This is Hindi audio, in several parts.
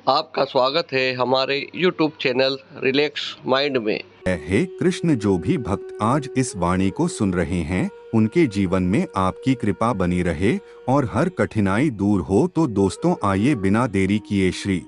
आपका स्वागत है हमारे YouTube चैनल रिलैक्स माइंड में। हे कृष्ण, जो भी भक्त आज इस वाणी को सुन रहे हैं उनके जीवन में आपकी कृपा बनी रहे और हर कठिनाई दूर हो। तो दोस्तों, आइए बिना देरी किए श्री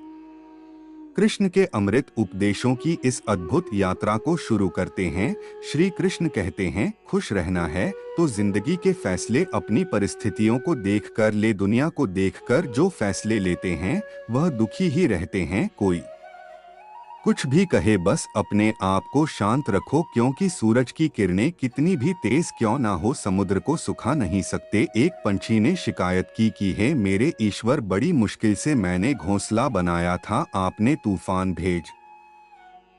कृष्ण के अमृत उपदेशों की इस अद्भुत यात्रा को शुरू करते हैं। श्री कृष्ण कहते हैं, खुश रहना है तो जिंदगी के फैसले अपनी परिस्थितियों को देखकर ले। दुनिया को देखकर जो फैसले लेते हैं वह दुखी ही रहते हैं। कोई कुछ भी कहे, बस अपने आप को शांत रखो, क्योंकि सूरज की किरणें कितनी भी तेज क्यों ना हो समुद्र को सुखा नहीं सकते। एक पंछी ने शिकायत की है, मेरे ईश्वर, बड़ी मुश्किल से मैंने घोंसला बनाया था, आपने तूफान भेज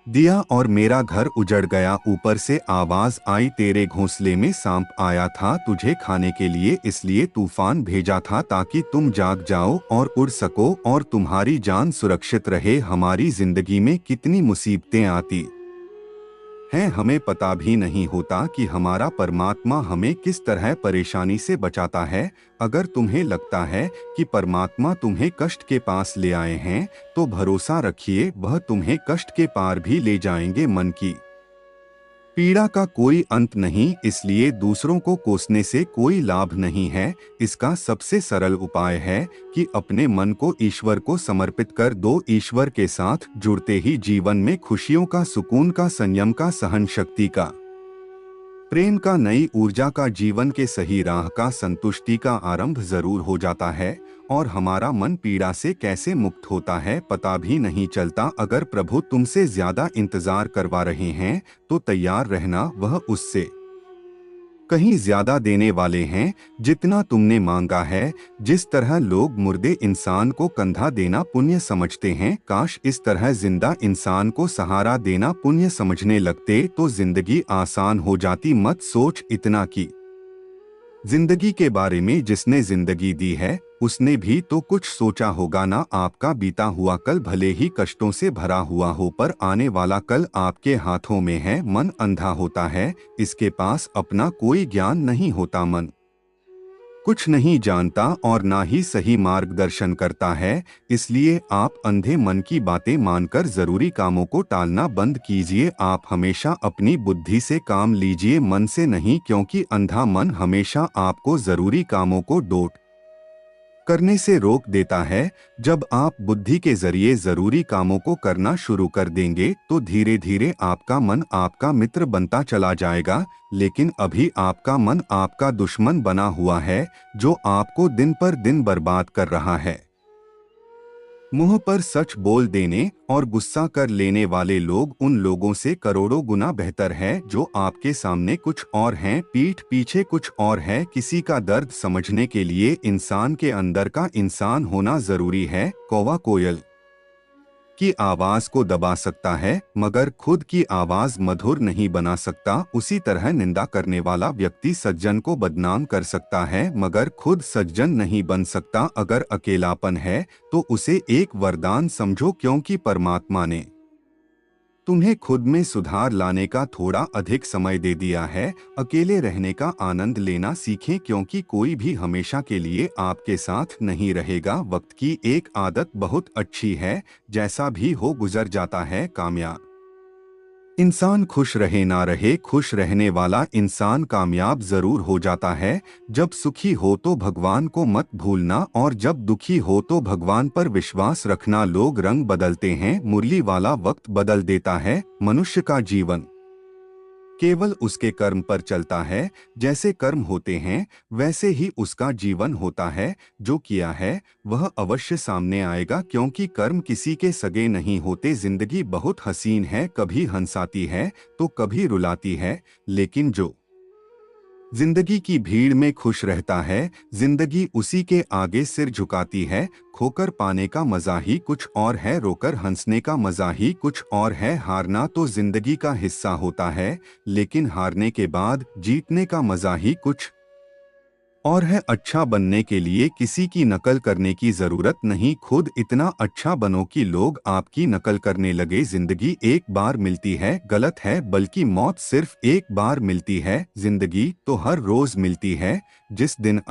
दिया और मेरा घर उजड़ गया। ऊपर से आवाज आई, तेरे घोंसले में सांप आया था तुझे खाने के लिए, इसलिए तूफान भेजा था ताकि तुम जाग जाओ और उड़ सको और तुम्हारी जान सुरक्षित रहे। हमारी जिंदगी में कितनी मुसीबतें आती हैं, हमें पता भी नहीं होता कि हमारा परमात्मा हमें किस तरह परेशानी से बचाता है। अगर तुम्हें लगता है कि परमात्मा तुम्हें कष्ट के पास ले आए हैं तो भरोसा रखिए, वह तुम्हें कष्ट के पार भी ले जाएंगे। मन की पीड़ा का कोई अंत नहीं, इसलिए दूसरों को कोसने से कोई लाभ नहीं है। इसका सबसे सरल उपाय है कि अपने मन को ईश्वर को समर्पित कर दो। ईश्वर के साथ जुड़ते ही जीवन में खुशियों का, सुकून का, संयम का, सहन शक्ति का, प्रेम का, नई ऊर्जा का, जीवन के सही राह का, संतुष्टि का आरंभ जरूर हो जाता है और हमारा मन पीड़ा से कैसे मुक्त होता है पता भी नहीं चलता। अगर प्रभु तुमसे ज्यादा इंतजार करवा रहे हैं तो तैयार रहना, वह उससे कहीं ज्यादा देने वाले हैं जितना तुमने मांगा है। जिस तरह लोग मुर्दे इंसान को कंधा देना पुण्य समझते हैं, काश इस तरह जिंदा इंसान को सहारा देना पुण्य समझने लगते तो जिंदगी आसान हो जाती। मत सोच इतना कि जिंदगी के बारे में जिसने जिंदगी दी है उसने भी तो कुछ सोचा होगा ना। आपका बीता हुआ कल भले ही कष्टों से भरा हुआ हो, पर आने वाला कल आपके हाथों में है। मन अंधा होता है, इसके पास अपना कोई ज्ञान नहीं होता। मन कुछ नहीं जानता और ना ही सही मार्गदर्शन करता है, इसलिए आप अंधे मन की बातें मानकर जरूरी कामों को टालना बंद कीजिए। आप हमेशा अपनी बुद्धि से काम लीजिए, मन से नहीं, क्योंकि अंधा मन हमेशा आपको जरूरी कामों को डोट करने से रोक देता है। जब आप बुद्धि के जरिए जरूरी कामों को करना शुरू कर देंगे तो धीरे धीरे आपका मन आपका मित्र बनता चला जाएगा। लेकिन अभी आपका मन आपका दुश्मन बना हुआ है, जो आपको दिन पर दिन बर्बाद कर रहा है। मुंह पर सच बोल देने और गुस्सा कर लेने वाले लोग उन लोगों से करोड़ों गुना बेहतर है जो आपके सामने कुछ और हैं, पीठ पीछे कुछ और है। किसी का दर्द समझने के लिए इंसान के अंदर का इंसान होना जरूरी है। कौवा कोयल की आवाज को दबा सकता है मगर खुद की आवाज मधुर नहीं बना सकता। उसी तरह निंदा करने वाला व्यक्ति सज्जन को बदनाम कर सकता है मगर खुद सज्जन नहीं बन सकता। अगर अकेलापन है तो उसे एक वरदान समझो, क्योंकि परमात्मा ने तुम्हें खुद में सुधार लाने का थोड़ा अधिक समय दे दिया है। अकेले रहने का आनंद लेना सीखें, क्योंकि कोई भी हमेशा के लिए आपके साथ नहीं रहेगा। वक्त की एक आदत बहुत अच्छी है, जैसा भी हो गुजर जाता है। कामयाब इंसान खुश रहे ना रहे, खुश रहने वाला इंसान कामयाब जरूर हो जाता है। जब सुखी हो तो भगवान को मत भूलना और जब दुखी हो तो भगवान पर विश्वास रखना। लोग रंग बदलते हैं, मुरली वाला वक्त बदल देता है। मनुष्य का जीवन केवल उसके कर्म पर चलता है, जैसे कर्म होते हैं वैसे ही उसका जीवन होता है। जो किया है वह अवश्य सामने आएगा, क्योंकि कर्म किसी के सगे नहीं होते। जिंदगी बहुत हसीन है, कभी हंसाती है तो कभी रुलाती है, लेकिन जो जिंदगी की भीड़ में खुश रहता है, जिंदगी उसी के आगे सिर झुकाती है। खोकर पाने का मजा ही कुछ और है, रोकर हंसने का मजा ही कुछ और है। हारना तो जिंदगी का हिस्सा होता है, लेकिन हारने के बाद जीतने का मजा ही कुछ और है। अच्छा बनने के लिए किसी की नकल करने की जरूरत नहीं, खुद इतना अच्छा बनो कि लोग आपकी नकल करने लगे। जिंदगी एक बार मिलती है गलत है, बल्कि मौत सिर्फ एक बार मिलती है। जिंदगी तो हर रोज मिलती है, जिस दिन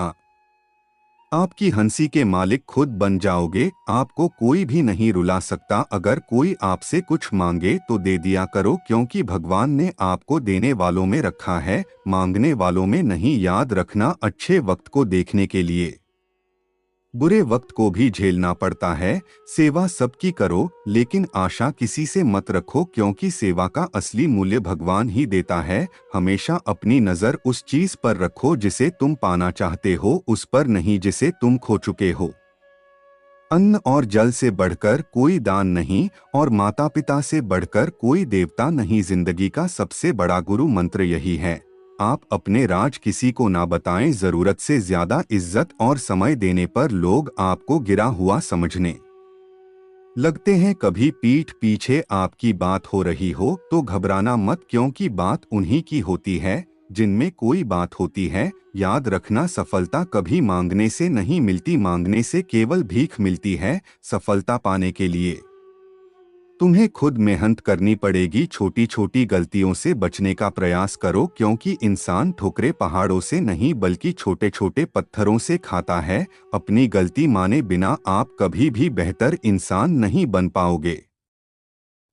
आपकी हंसी के मालिक खुद बन जाओगे। आपको कोई भी नहीं रुला सकता। अगर कोई आपसे कुछ मांगे तो दे दिया करो, क्योंकि भगवान ने आपको देने वालों में रखा है, मांगने वालों में नहीं। याद रखना, अच्छे वक्त को देखने के लिए बुरे वक्त को भी झेलना पड़ता है। सेवा सबकी करो, लेकिन आशा किसी से मत रखो, क्योंकि सेवा का असली मूल्य भगवान ही देता है। हमेशा अपनी नजर उस चीज पर रखो जिसे तुम पाना चाहते हो, उस पर नहीं जिसे तुम खो चुके हो। अन्न और जल से बढ़कर कोई दान नहीं, और माता पिता से बढ़कर कोई देवता नहीं। जिंदगी का सबसे बड़ा गुरु मंत्र यही है। आप अपने राज किसी को ना बताएं। जरूरत से ज्यादा इज्जत और समय देने पर लोग आपको गिरा हुआ समझने लगते हैं। कभी पीठ पीछे आपकी बात हो रही हो तो घबराना मत, क्योंकि बात उन्हीं की होती है जिनमें कोई बात होती है। याद रखना, सफलता कभी मांगने से नहीं मिलती, मांगने से केवल भीख मिलती है। सफलता पाने के लिए तुम्हें खुद मेहनत करनी पड़ेगी। छोटी छोटी गलतियों से बचने का प्रयास करो, क्योंकि इंसान ठोकरे पहाड़ों से नहीं बल्कि छोटे छोटे पत्थरों से खाता है। अपनी गलती माने बिना आप कभी भी बेहतर इंसान नहीं बन पाओगे।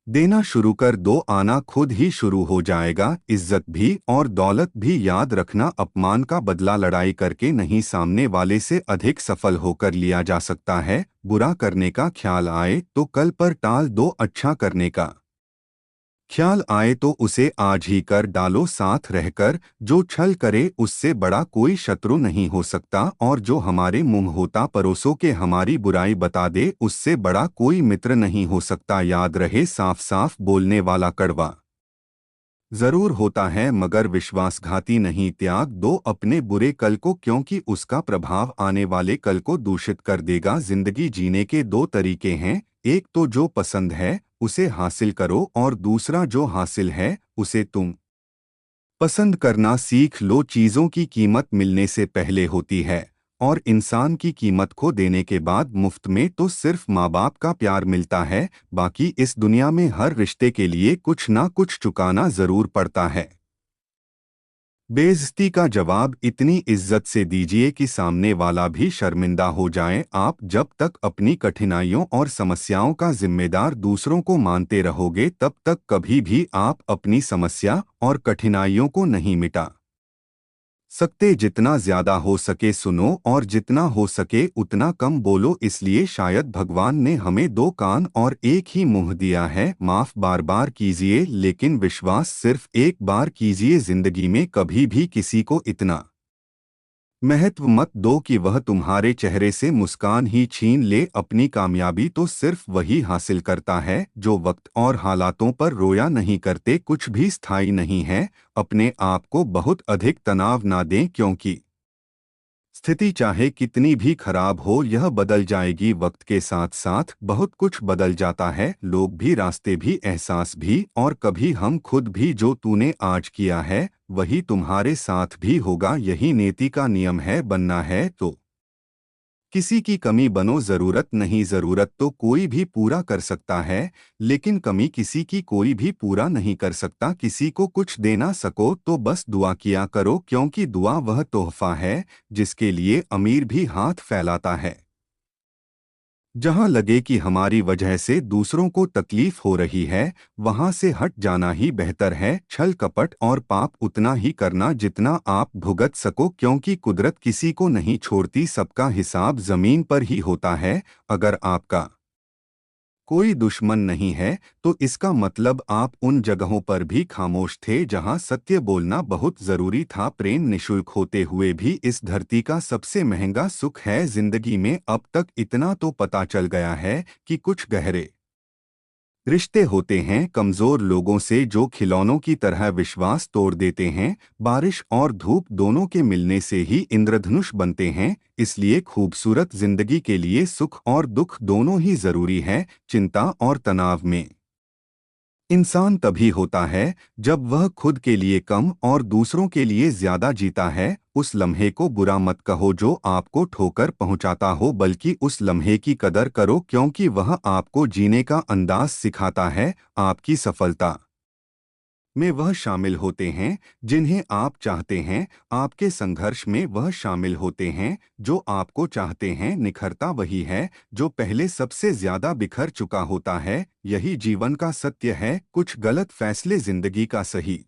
देना शुरू कर दो, आना खुद ही शुरू हो जाएगा। इज्जत भी और दौलत भी। याद रखना, अपमान का बदला लड़ाई करके नहीं, सामने वाले से अधिक सफल होकर लिया जा सकता है। बुरा करने का ख्याल आए तो कल पर टाल दो, अच्छा करने का ख्याल आए तो उसे आज ही कर डालो। साथ रहकर जो छल करे उससे बड़ा कोई शत्रु नहीं हो सकता, और जो हमारे मुंह होता परोसों के हमारी बुराई बता दे उससे बड़ा कोई मित्र नहीं हो सकता। याद रहे, साफ साफ बोलने वाला कड़वा जरूर होता है मगर विश्वासघाती नहीं। त्याग दो अपने बुरे कल को, क्योंकि उसका प्रभाव आने वाले कल को दूषित कर देगा। जिंदगी जीने के दो तरीके हैं, एक तो जो पसंद है उसे हासिल करो, और दूसरा जो हासिल है उसे तुम पसंद करना सीख लो। चीजों की कीमत मिलने से पहले होती है, और इंसान की कीमत खो देने के बाद मुफ्त में तो सिर्फ माँ बाप का प्यार मिलता है। बाकी इस दुनिया में हर रिश्ते के लिए कुछ ना कुछ चुकाना जरूर पड़ता है। बेइज्जती का जवाब इतनी इज्जत से दीजिए कि सामने वाला भी शर्मिंदा हो जाए। आप जब तक अपनी कठिनाइयों और समस्याओं का जिम्मेदार दूसरों को मानते रहोगे, तब तक कभी भी आप अपनी समस्या और कठिनाइयों को नहीं मिटा सकते। जितना ज्यादा हो सके सुनो, और जितना हो सके उतना कम बोलो। इसलिए शायद भगवान ने हमें दो कान और एक ही मुंह दिया है। माफ बार बार कीजिए, लेकिन विश्वास सिर्फ एक बार कीजिए। जिंदगी में कभी भी किसी को इतना महत्व मत दो कि वह तुम्हारे चेहरे से मुस्कान ही छीन ले। अपनी कामयाबी तो सिर्फ वही हासिल करता है जो वक्त और हालातों पर रोया नहीं करते। कुछ भी स्थायी नहीं है। अपने आप को बहुत अधिक तनाव ना दें, क्योंकि स्थिति चाहे कितनी भी खराब हो यह बदल जाएगी। वक्त के साथ साथ बहुत कुछ बदल जाता है, लोग भी, रास्ते भी, एहसास भी, और कभी हम खुद भी। जो तूने आज किया है वही तुम्हारे साथ भी होगा। यही नियति का नियम है। बनना है तो किसी की कमी बनो। जरूरत नहीं, जरूरत तो कोई भी पूरा कर सकता है, लेकिन कमी किसी की कोई भी पूरा नहीं कर सकता। किसी को कुछ देना सको तो बस दुआ किया करो, क्योंकि दुआ वह तोहफा है जिसके लिए अमीर भी हाथ फैलाता है। जहां लगे कि हमारी वजह से दूसरों को तकलीफ हो रही है, वहां से हट जाना ही बेहतर है। छल कपट और पाप उतना ही करना जितना आप भुगत सको, क्योंकि कुदरत किसी को नहीं छोड़ती। सबका हिसाब जमीन पर ही होता है। अगर आपका कोई दुश्मन नहीं है तो इसका मतलब आप उन जगहों पर भी खामोश थे जहां सत्य बोलना बहुत जरूरी था। प्रेम निशुल्क होते हुए भी इस धरती का सबसे महंगा सुख है जिंदगी में। अब तक इतना तो पता चल गया है कि कुछ गहरे रिश्ते होते हैं कमजोर लोगों से जो खिलौनों की तरह विश्वास तोड़ देते हैं। बारिश और धूप दोनों के मिलने से ही इंद्रधनुष बनते हैं। इसलिए खूबसूरत जिंदगी के लिए सुख और दुख दोनों ही जरूरी है। चिंता और तनाव में इंसान तभी होता है जब वह खुद के लिए कम और दूसरों के लिए ज्यादा जीता है। उस लम्हे को बुरा मत कहो जो आपको ठोकर पहुंचाता हो, बल्कि उस लम्हे की कदर करो, क्योंकि वह आपको जीने का अंदाज सिखाता है। आपकी सफलता में वह शामिल होते हैं जिन्हें आप चाहते हैं, आपके संघर्ष में वह शामिल होते हैं जो आपको चाहते हैं। निखरता वही है जो पहले सबसे ज्यादा बिखर चुका होता है। यही जीवन का सत्य है। कुछ गलत फैसले जिंदगी का सही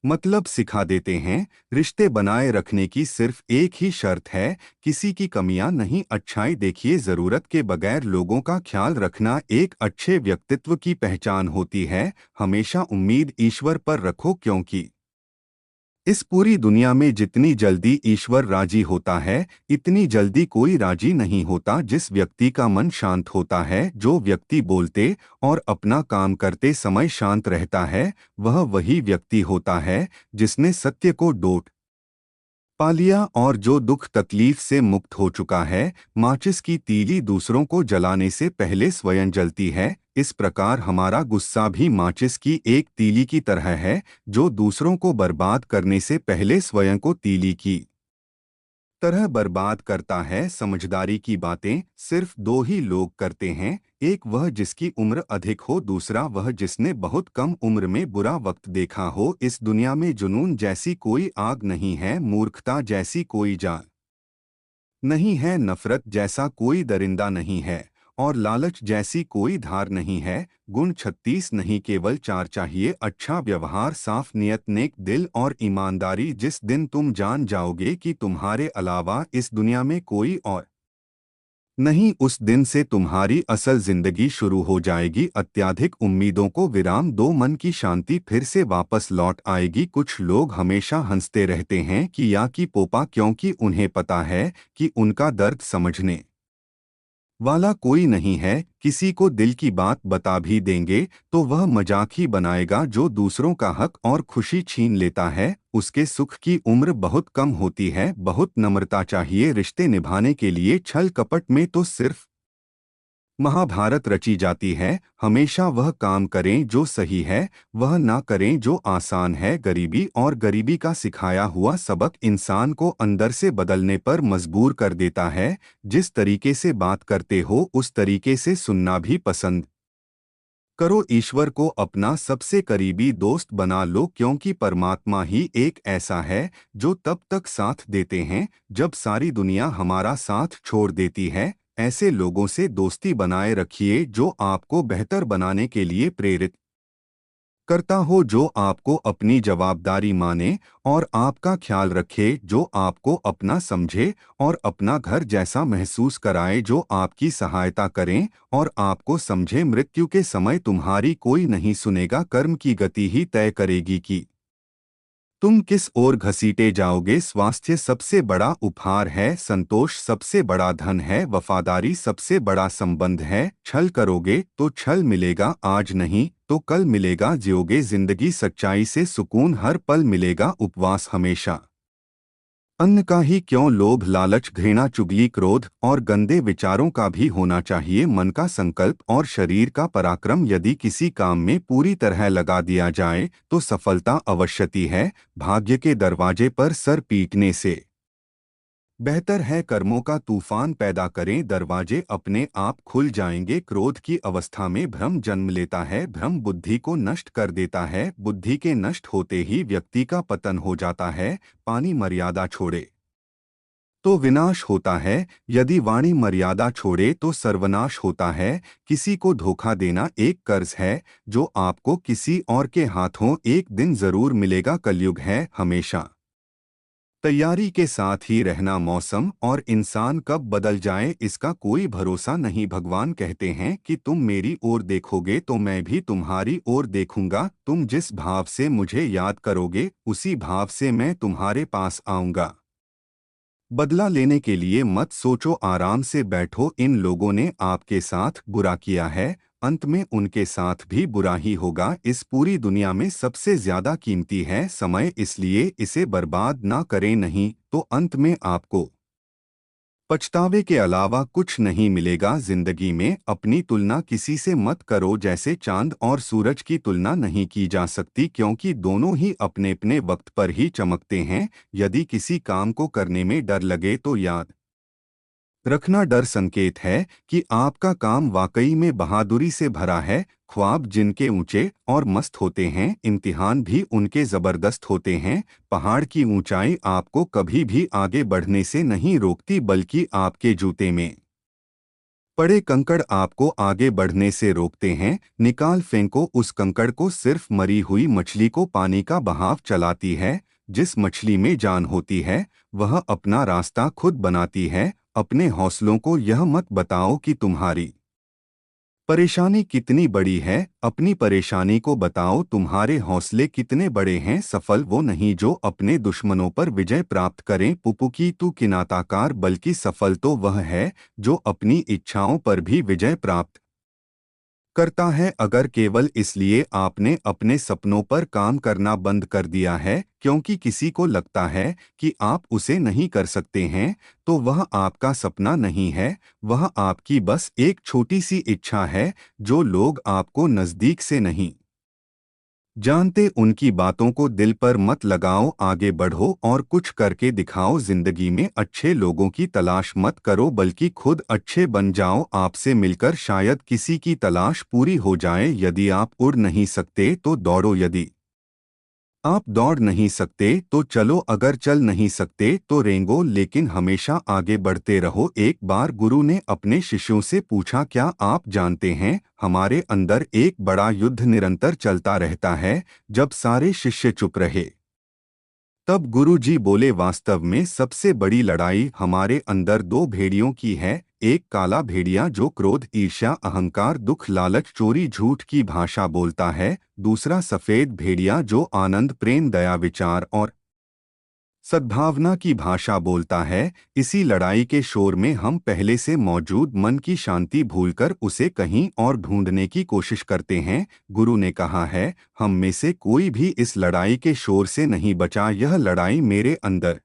मतलब सिखा देते हैं। रिश्ते बनाए रखने की सिर्फ एक ही शर्त है, किसी की कमियां नहीं, अच्छाई देखिए। जरूरत के बगैर लोगों का ख्याल रखना एक अच्छे व्यक्तित्व की पहचान होती है। हमेशा उम्मीद ईश्वर पर रखो, क्योंकि इस पूरी दुनिया में जितनी जल्दी ईश्वर राजी होता है, इतनी जल्दी कोई राजी नहीं होता। जिस व्यक्ति का मन शांत होता है, जो व्यक्ति बोलते और अपना काम करते समय शांत रहता है, वह वही व्यक्ति होता है जिसने सत्य को डोट पा लिया और जो दुख तकलीफ से मुक्त हो चुका है। माचिस की तीली दूसरों को जलाने से पहले स्वयं जलती है। इस प्रकार हमारा गुस्सा भी माचिस की एक तीली की तरह है, जो दूसरों को बर्बाद करने से पहले स्वयं को तीली की तरह बर्बाद करता है। समझदारी की बातें सिर्फ दो ही लोग करते हैं, एक वह जिसकी उम्र अधिक हो, दूसरा वह जिसने बहुत कम उम्र में बुरा वक्त देखा हो। इस दुनिया में जुनून जैसी कोई आग नहीं है, मूर्खता जैसी कोई जान नहीं है, नफरत जैसा कोई दरिंदा नहीं है, और लालच जैसी कोई धार नहीं है। गुण 36 नहीं, केवल 4 चाहिए। अच्छा व्यवहार, साफ नियत, नेक दिल और ईमानदारी। जिस दिन तुम जान जाओगे कि तुम्हारे अलावा इस दुनिया में कोई और नहीं, उस दिन से तुम्हारी असल जिंदगी शुरू हो जाएगी। अत्यधिक उम्मीदों को विराम दो, मन की शांति फिर से वापस लौट आएगी। कुछ लोग हमेशा हंसते रहते हैं कि या कि पोपा, क्योंकि उन्हें पता है कि उनका दर्द समझने वाला कोई नहीं है। किसी को दिल की बात बता भी देंगे तो वह मजाक ही बनाएगा। जो दूसरों का हक और खुशी छीन लेता है, उसके सुख की उम्र बहुत कम होती है। बहुत नम्रता चाहिए रिश्ते निभाने के लिए। छल कपट में तो सिर्फ महाभारत रची जाती है। हमेशा वह काम करें जो सही है, वह ना करें जो आसान है। गरीबी और गरीबी का सिखाया हुआ सबक इंसान को अंदर से बदलने पर मजबूर कर देता है। जिस तरीके से बात करते हो उस तरीके से सुनना भी पसंद करो। ईश्वर को अपना सबसे करीबी दोस्त बना लो, क्योंकि परमात्मा ही एक ऐसा है जो तब तक साथ देते हैं जब सारी दुनिया हमारा साथ छोड़ देती है। ऐसे लोगों से दोस्ती बनाए रखिए जो आपको बेहतर बनाने के लिए प्रेरित करता हो, जो आपको अपनी जवाबदारी माने और आपका ख्याल रखे, जो आपको अपना समझे और अपना घर जैसा महसूस कराए, जो आपकी सहायता करें और आपको समझे। मृत्यु के समय तुम्हारी कोई नहीं सुनेगा, कर्म की गति ही तय करेगी कि तुम किस ओर घसीटे जाओगे। स्वास्थ्य सबसे बड़ा उपहार है, संतोष सबसे बड़ा धन है, वफादारी सबसे बड़ा संबंध है। छल करोगे तो छल मिलेगा, आज नहीं तो कल मिलेगा। जियोगे जिंदगी सच्चाई से, सुकून हर पल मिलेगा। उपवास हमेशा अन्न का ही क्यों, लोभ लालच घृणा चुगली क्रोध और गंदे विचारों का भी होना चाहिए। मन का संकल्प और शरीर का पराक्रम यदि किसी काम में पूरी तरह लगा दिया जाए तो सफलता अवश्यती है। भाग्य के दरवाजे पर सर पीटने से बेहतर है कर्मों का तूफान पैदा करें, दरवाजे अपने आप खुल जाएंगे। क्रोध की अवस्था में भ्रम जन्म लेता है, भ्रम बुद्धि को नष्ट कर देता है, बुद्धि के नष्ट होते ही व्यक्ति का पतन हो जाता है। पानी मर्यादा छोड़े तो विनाश होता है, यदि वाणी मर्यादा छोड़े तो सर्वनाश होता है। किसी को धोखा देना एक कर्ज है जो आपको किसी और के हाथों एक दिन जरूर मिलेगा। कलयुग है, हमेशा तैयारी के साथ ही रहना। मौसम और इंसान कब बदल जाए इसका कोई भरोसा नहीं। भगवान कहते हैं कि तुम मेरी ओर देखोगे तो मैं भी तुम्हारी ओर देखूंगा। तुम जिस भाव से मुझे याद करोगे उसी भाव से मैं तुम्हारे पास आऊंगा। बदला लेने के लिए मत सोचो, आराम से बैठो। इन लोगों ने आपके साथ बुरा किया है, अंत में उनके साथ भी बुरा ही होगा। इस पूरी दुनिया में सबसे ज्यादा कीमती है समय, इसलिए इसे बर्बाद ना करें, नहीं तो अंत में आपको पछतावे के अलावा कुछ नहीं मिलेगा। जिंदगी में अपनी तुलना किसी से मत करो, जैसे चांद और सूरज की तुलना नहीं की जा सकती, क्योंकि दोनों ही अपने अपने वक्त पर ही चमकते हैं। यदि किसी काम को करने में डर लगे तो याद रखना, डर संकेत है कि आपका काम वाकई में बहादुरी से भरा है। ख्वाब जिनके ऊंचे और मस्त होते हैं, इम्तिहान भी उनके ज़बरदस्त होते हैं। पहाड़ की ऊंचाई आपको कभी भी आगे बढ़ने से नहीं रोकती, बल्कि आपके जूते में पड़े कंकड़ आपको आगे बढ़ने से रोकते हैं। निकाल फेंको उस कंकड़ को, सिर्फ मरी हुई मछली को पानी का बहाव चलाती है। जिस मछली में जान होती है वह अपना रास्ता खुद बनाती है। अपने हौसलों को यह मत बताओ कि तुम्हारी परेशानी कितनी बड़ी है, अपनी परेशानी को बताओ तुम्हारे हौसले कितने बड़े हैं। सफल वो नहीं जो अपने दुश्मनों पर विजय प्राप्त करें पुपुकी तू किनाताकार, बल्कि सफल तो वह है जो अपनी इच्छाओं पर भी विजय प्राप्त करता है। अगर केवल इसलिए आपने अपने सपनों पर काम करना बंद कर दिया है क्योंकि किसी को लगता है कि आप उसे नहीं कर सकते हैं, तो वह आपका सपना नहीं है, वह आपकी बस एक छोटी सी इच्छा है। जो लोग आपको नज़दीक से नहीं जानते उनकी बातों को दिल पर मत लगाओ, आगे बढ़ो और कुछ करके दिखाओ। जिंदगी में अच्छे लोगों की तलाश मत करो, बल्कि खुद अच्छे बन जाओ। आपसे मिलकर शायद किसी की तलाश पूरी हो जाए। यदि आप उड़ नहीं सकते तो दौड़ो, यदि आप दौड़ नहीं सकते तो चलो, अगर चल नहीं सकते तो रेंगो, लेकिन हमेशा आगे बढ़ते रहो। एक बार गुरु ने अपने शिष्यों से पूछा, क्या आप जानते हैं हमारे अंदर एक बड़ा युद्ध निरंतर चलता रहता है। जब सारे शिष्य चुप रहे तब गुरु जी बोले, वास्तव में सबसे बड़ी लड़ाई हमारे अंदर दो भेड़ियों की है। एक काला भेड़िया जो क्रोध, ईर्ष्या, अहंकार, दुख, लालच, चोरी, झूठ की भाषा बोलता है। दूसरा सफेद भेड़िया जो आनंद, प्रेम, दया, विचार और सद्भावना की भाषा बोलता है। इसी लड़ाई के शोर में हम पहले से मौजूद मन की शांति भूलकर उसे कहीं और ढूंढने की कोशिश करते हैं। गुरु ने कहा है, हम में से कोई भी इस लड़ाई के शोर से नहीं बचा। यह लड़ाई मेरे अंदर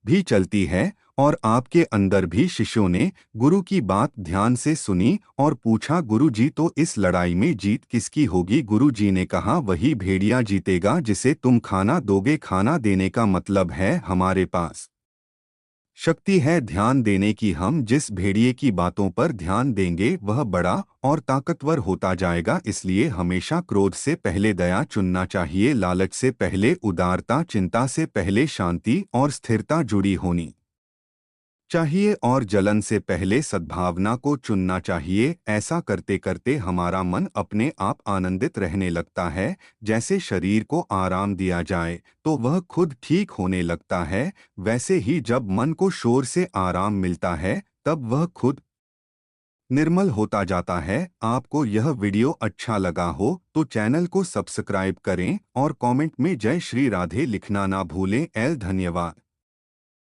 भी चलती है और आपके अंदर भी। शिष्यों ने गुरु की बात ध्यान से सुनी और पूछा, गुरु जी तो इस लड़ाई में जीत किसकी होगी। गुरु जी ने कहा, वही भेड़िया जीतेगा जिसे तुम खाना दोगे। खाना देने का मतलब है हमारे पास शक्ति है ध्यान देने की। हम जिस भेड़िए की बातों पर ध्यान देंगे वह बड़ा और ताकतवर होता जाएगा। इसलिए हमेशा क्रोध से पहले दया चुनना चाहिए, लालच से पहले उदारता, चिंता से पहले शांति और स्थिरता जुड़ी होनी चाहिए और जलन से पहले सद्भावना को चुनना चाहिए। ऐसा करते करते हमारा मन अपने आप आनंदित रहने लगता है। जैसे शरीर को आराम दिया जाए तो वह खुद ठीक होने लगता है, वैसे ही जब मन को शोर से आराम मिलता है तब वह खुद निर्मल होता जाता है। आपको यह वीडियो अच्छा लगा हो तो चैनल को सब्सक्राइब करें और कमेंट में जय श्री राधे लिखना ना भूलें। धन्यवाद।